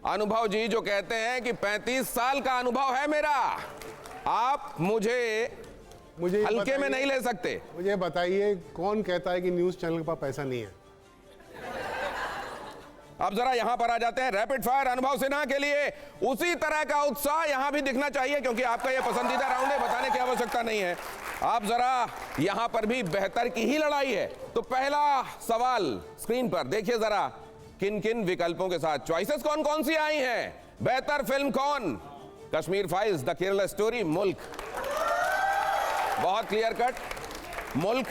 अनुभव जी जो कहते हैं कि 35 साल का अनुभव है मेरा, आप मुझे हल्के में नहीं ले सकते। मुझे बताइए कौन कहता है कि न्यूज चैनल के पास पैसा नहीं है? अब जरा यहां पर आ जाते हैं रैपिड फायर अनुभव सिन्हा के लिए। उसी तरह का उत्साह यहां भी दिखना चाहिए क्योंकि आपका यह पसंदीदा राउंड है, बताने की आवश्यकता नहीं है। आप जरा यहां पर भी बेहतर की ही लड़ाई है। तो पहला सवाल स्क्रीन पर देखिए जरा, किन किन विकल्पों के साथ चॉइसेस कौन कौन सी आई हैं। बेहतर फिल्म कौन? Kashmir files, the Kerala story, मुल्क। बहुत क्लियर कट, मुल्क।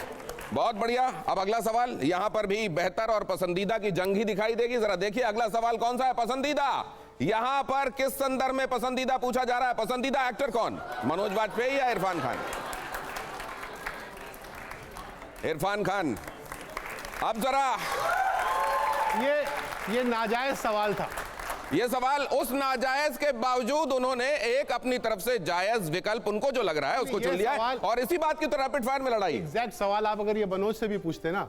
बहुत बढ़िया। अब अगला सवाल, यहां पर भी बेहतर और पसंदीदा की जंग ही दिखाई देगी। जरा देखिए अगला सवाल कौन सा है। पसंदीदा, यहां पर किस संदर्भ में पसंदीदा पूछा जा रहा है? पसंदीदा एक्टर कौन? मनोज वाजपेयी या इरफान खान? इरफान खान। अब जरा ये नाजायज सवाल था। ये सवाल उस नाजायज के बावजूद उन्होंने एक अपनी तरफ से जायज विकल्प उनको जो लग रहा है उसको चुन लिया है और इसी बात की तो रैपिड फायर में लड़ाई। एग्जैक्ट सवाल आप अगर ये मनोज से भी पूछते ना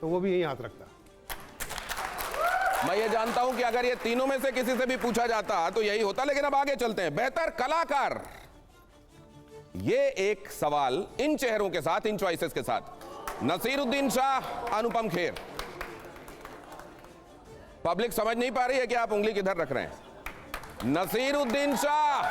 तो वो भी यही हाथ रखता। मैं ये जानता हूं कि अगर ये तीनों में से किसी से भी पूछा जाता तो यही होता, लेकिन अब आगे चलते हैं। बेहतर कलाकार, ये एक सवाल इन चेहरों के साथ, इन चॉइसेस के साथ। नसीरुद्दीन शाह, अनुपम खेर। पब्लिक समझ नहीं पा रही है कि आप उंगली किधर रख रहे हैं। नसीरुद्दीन शाह।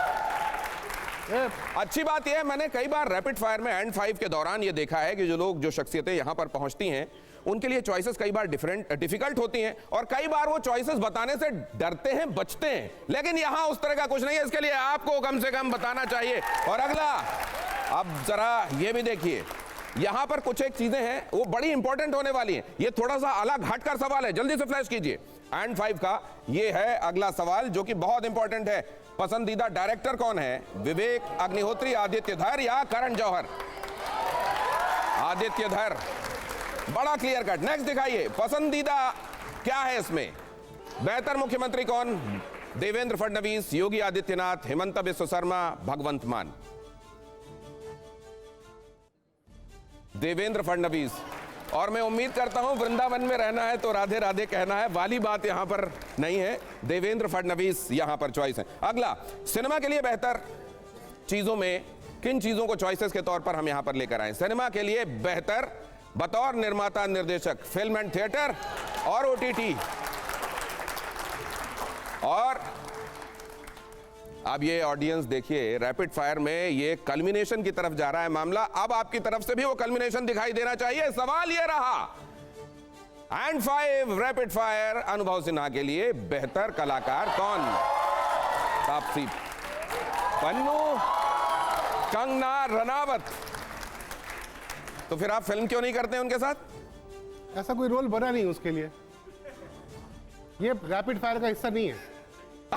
अच्छी बात यह है, मैंने कई बार रैपिड फायर में एंड 5 के दौरान यह देखा है कि जो शख्सियतें यहां पर पहुंचती हैं उनके लिए चॉइसेस कई बार डिफिकल्ट होती हैं और कई बार वो चॉइसेस बताने से डरते हैं, बचते हैं। लेकिन यहां उस तरह का कुछ नहीं है, इसके लिए आपको कम से कम बताना चाहिए। और अगला, अब जरा ये भी देखिए, यहां पर कुछ एक चीजें हैं वो बड़ी इंपॉर्टेंट होने वाली हैं। ये थोड़ा सा अलग हटकर सवाल है, जल्दी से फ्लैश कीजिए। एंड 5 का ये है अगला सवाल जो कि बहुत इंपॉर्टेंट है। पसंदीदा डायरेक्टर कौन है? विवेक, अग्निहोत्री, आदित्य धर या करण जौहर? आदित्य धर। बड़ा क्लियर कट। नेक्स्ट दिखाइए, पसंदीदा क्या है इसमें? बेहतर मुख्यमंत्री कौन? देवेंद्र फडणवीस, योगी आदित्यनाथ, हेमंत बिस्व शर्मा, भगवंत मान। देवेंद्र फडणवीस। और मैं उम्मीद करता हूं वृंदावन में रहना है तो राधे राधे कहना है, वाली बात यहां पर नहीं है। देवेंद्र फडणवीस यहां पर चॉइस है। अगला, सिनेमा के लिए बेहतर चीजों में किन चीजों को चॉइसेस के तौर पर हम यहां पर लेकर आए? सिनेमा के लिए बेहतर बतौर निर्माता निर्देशक, फिल्म एंड थिएटर और ओटीटी। और अब ये ऑडियंस देखिए, रैपिड फायर में ये कल्मिनेशन की तरफ जा रहा है मामला। अब आपकी तरफ से भी वो कल्मिनेशन दिखाई देना चाहिए। सवाल ये रहा, एंड 5 रैपिड फायर अनुभव सिन्हा के लिए बेहतर कलाकार कौन? तापसी पन्नू, कंगना रनावत। तो फिर आप फिल्म क्यों नहीं करते उनके साथ? ऐसा कोई रोल बना नहीं उसके लिए, ये रैपिड फायर का हिस्सा नहीं है।